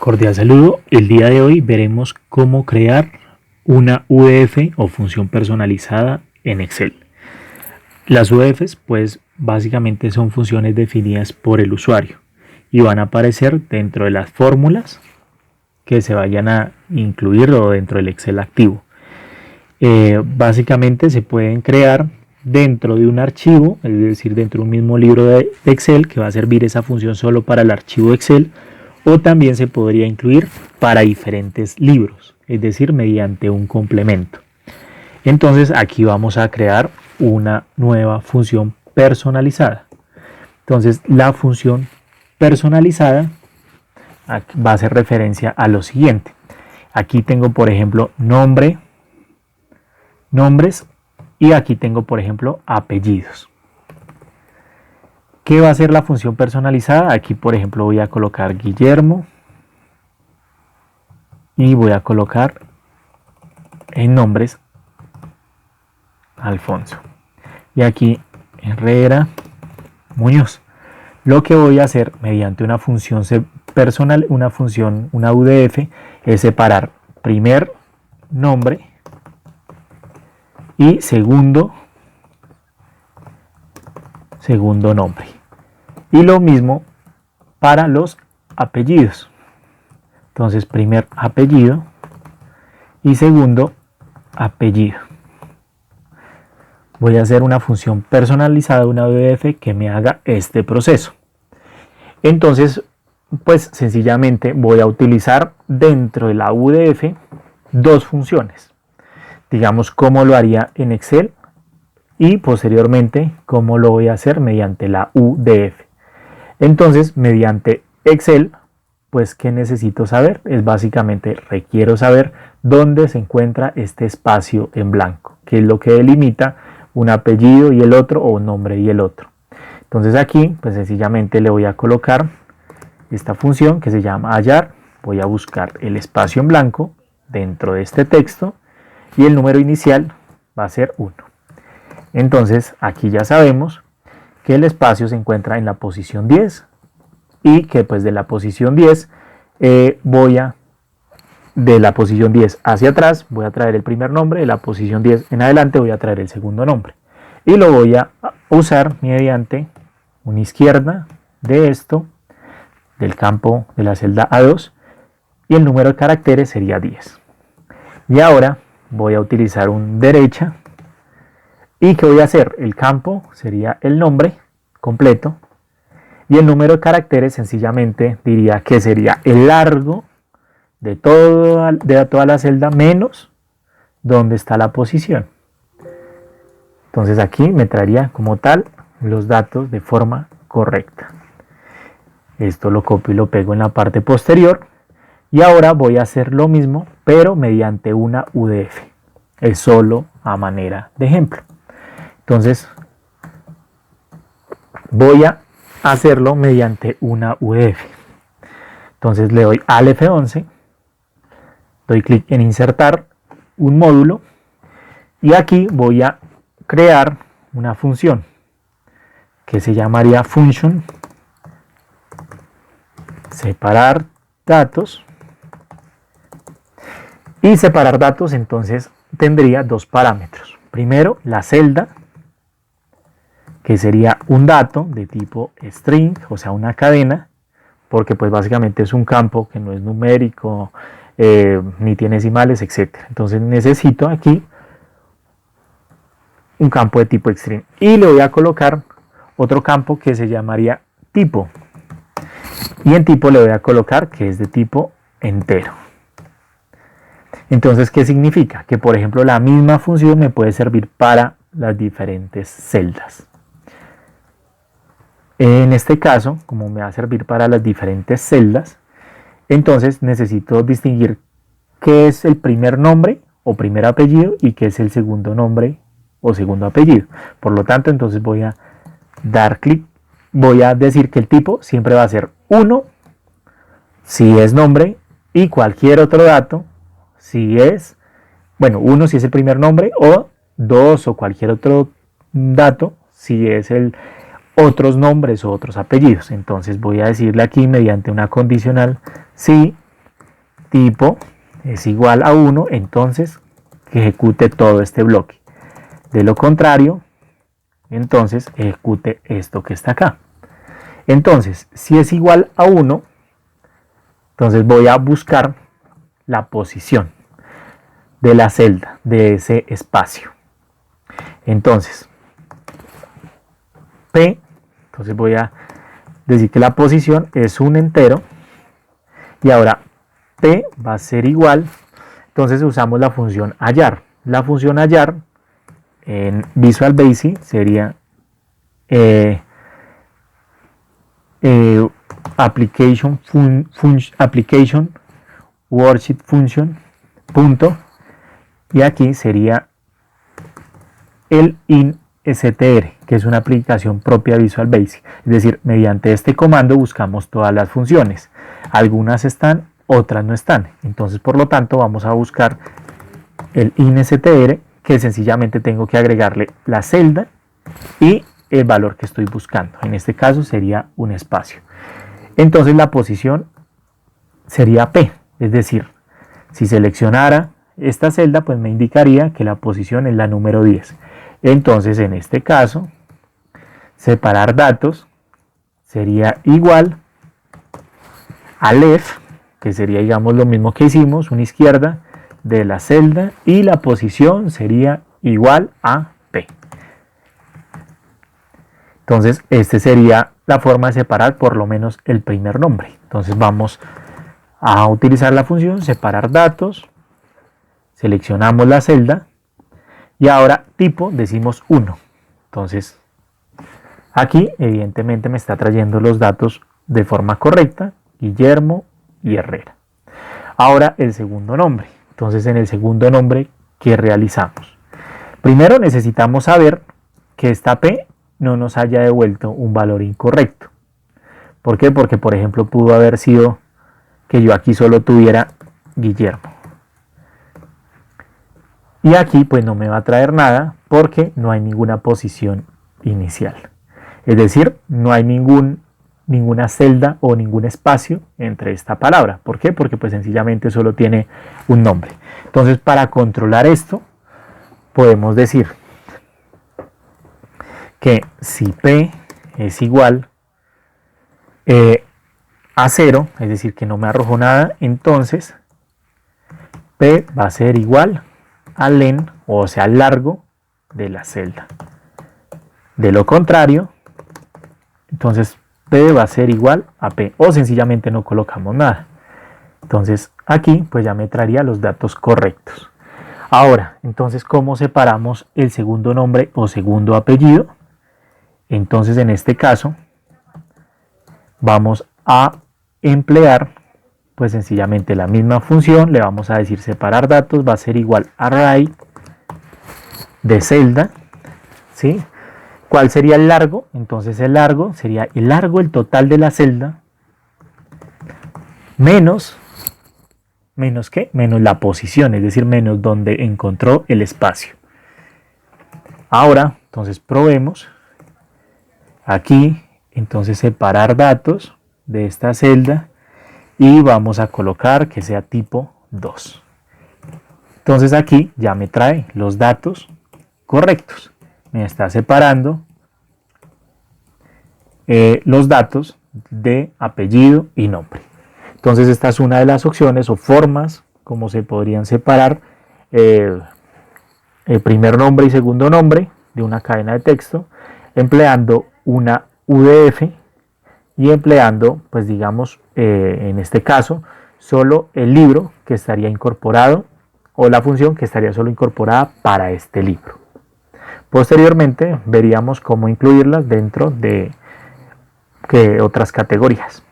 Cordial saludo. El día de hoy veremos cómo crear una UDF o función personalizada en Excel. Las UDFs pues básicamente son funciones definidas por el usuario y van a aparecer dentro de las fórmulas que se vayan a incluir o dentro del Excel activo. Básicamente se pueden crear dentro de un archivo, es decir, dentro de un mismo libro de Excel que va a servir esa función solo para el archivo Excel, o también se podría incluir para diferentes libros, es decir, mediante un complemento. Entonces aquí vamos a crear una nueva función personalizada. Entonces la función personalizada va a hacer referencia a lo siguiente. Aquí tengo, por ejemplo, nombres, y aquí tengo, por ejemplo, apellidos. ¿Qué va a hacer la función personalizada? Aquí, por ejemplo, voy a colocar Guillermo y voy a colocar en nombres Alfonso. Y aquí Herrera Muñoz. Lo que voy a hacer mediante una función personal, una UDF, es separar primer nombre y segundo nombre. Y lo mismo para los apellidos. Entonces, primer apellido y segundo apellido. Voy a hacer una función personalizada, una UDF que me haga este proceso. Entonces, pues sencillamente voy a utilizar dentro de la UDF dos funciones. Digamos cómo lo haría en Excel y posteriormente cómo lo voy a hacer mediante la UDF. Entonces, mediante Excel, pues ¿qué necesito saber? Es básicamente requiero saber dónde se encuentra este espacio en blanco, que es lo que delimita un apellido y el otro, o un nombre y el otro. Entonces aquí, pues sencillamente le voy a colocar esta función que se llama hallar. Voy a buscar el espacio en blanco dentro de este texto y el número inicial va a ser 1. Entonces aquí ya sabemos que el espacio se encuentra en la posición 10 y que pues de la posición 10 de la posición 10 hacia atrás voy a traer el primer nombre, de la posición 10 en adelante voy a traer el segundo nombre y lo voy a usar mediante una izquierda de esto, del campo de la celda A2, y el número de caracteres sería 10. Y ahora voy a utilizar un derecha. ¿Y qué voy a hacer? El campo sería el nombre completo y el número de caracteres sencillamente diría que sería el largo de toda la celda menos donde está la posición. Entonces aquí me traería como tal los datos de forma correcta. Esto lo copio y lo pego en la parte posterior y ahora voy a hacer lo mismo pero mediante una UDF. Es solo a manera de ejemplo. Entonces voy a hacerlo mediante una UDF. Entonces le doy al F11, doy clic en insertar un módulo y aquí voy a crear una función que se llamaría function separar datos. Y separar datos entonces tendría dos parámetros. Primero la celda, que sería un dato de tipo string, o sea una cadena, porque pues básicamente es un campo que no es numérico, ni tiene decimales, etc. Entonces necesito aquí un campo de tipo string y le voy a colocar otro campo que se llamaría tipo, y en tipo le voy a colocar que es de tipo entero. Entonces, ¿qué significa? Que por ejemplo la misma función me puede servir para las diferentes celdas. En este caso, como me va a servir para las diferentes celdas, entonces necesito distinguir qué es el primer nombre o primer apellido y qué es el segundo nombre o segundo apellido. Por lo tanto, entonces voy a dar clic, voy a decir que el tipo siempre va a ser 1 si es nombre y cualquier otro dato si es, bueno, 1 si es el primer nombre o 2 o cualquier otro dato si es el otros nombres o otros apellidos. Entonces voy a decirle aquí mediante una condicional si tipo es igual a 1, entonces que ejecute todo este bloque. De lo contrario, entonces ejecute esto que está acá. Entonces, si es igual a 1, entonces voy a buscar la posición de la celda, de ese espacio. Entonces, P, entonces voy a decir que la posición es un entero. Y ahora P va a ser igual, entonces usamos la función hallar. La función hallar en Visual Basic sería application worksheet function punto, y aquí sería el instr, que es una aplicación propia de Visual Basic. Es decir, mediante este comando buscamos todas las funciones. Algunas están, otras no están. Entonces, por lo tanto, vamos a buscar el instr, que sencillamente tengo que agregarle la celda y el valor que estoy buscando. En este caso sería un espacio. Entonces la posición sería P, es decir, si seleccionara esta celda, pues me indicaría que la posición es la número 10. Entonces, en este caso, separar datos sería igual a left, que sería, digamos, lo mismo que hicimos, una izquierda de la celda, y la posición sería igual a P. Entonces, esta sería la forma de separar por lo menos el primer nombre. Entonces, vamos a utilizar la función separar datos, seleccionamos la celda y ahora tipo decimos 1. Entonces, aquí evidentemente me está trayendo los datos de forma correcta, Guillermo y Herrera. Ahora el segundo nombre. Entonces, en el segundo nombre, ¿qué realizamos? Primero necesitamos saber que esta P no nos haya devuelto un valor incorrecto. ¿Por qué? Porque, por ejemplo, pudo haber sido que yo aquí solo tuviera Guillermo. Y aquí pues no me va a traer nada porque no hay ninguna posición inicial. Es decir, no hay ninguna celda o ningún espacio entre esta palabra. ¿Por qué? Porque pues sencillamente solo tiene un nombre. Entonces, para controlar esto, podemos decir que si P es igual a 0, es decir, que no me arrojó nada, entonces P va a ser igual a len, o sea, al largo de la celda. De lo contrario, entonces P va a ser igual a P, o sencillamente no colocamos nada. Entonces aquí pues ya me traería los datos correctos. Ahora, entonces, ¿cómo separamos el segundo nombre o segundo apellido? Entonces, en este caso, vamos a emplear pues sencillamente la misma función. Le vamos a decir separar datos, va a ser igual a array de celda, ¿sí? ¿Cuál sería el largo? Entonces el largo sería el total de la celda, menos ¿qué? Menos la posición, es decir, menos donde encontró el espacio. Ahora, entonces probemos. Aquí, entonces separar datos de esta celda y vamos a colocar que sea tipo 2. Entonces aquí ya me trae los datos correctos. Me está separando los datos de apellido y nombre. Entonces esta es una de las opciones o formas como se podrían separar el primer nombre y segundo nombre de una cadena de texto, empleando una UDF y empleando, pues digamos, en este caso, solo el libro que estaría incorporado o la función que estaría solo incorporada para este libro. Posteriormente veríamos cómo incluirlas dentro de otras categorías.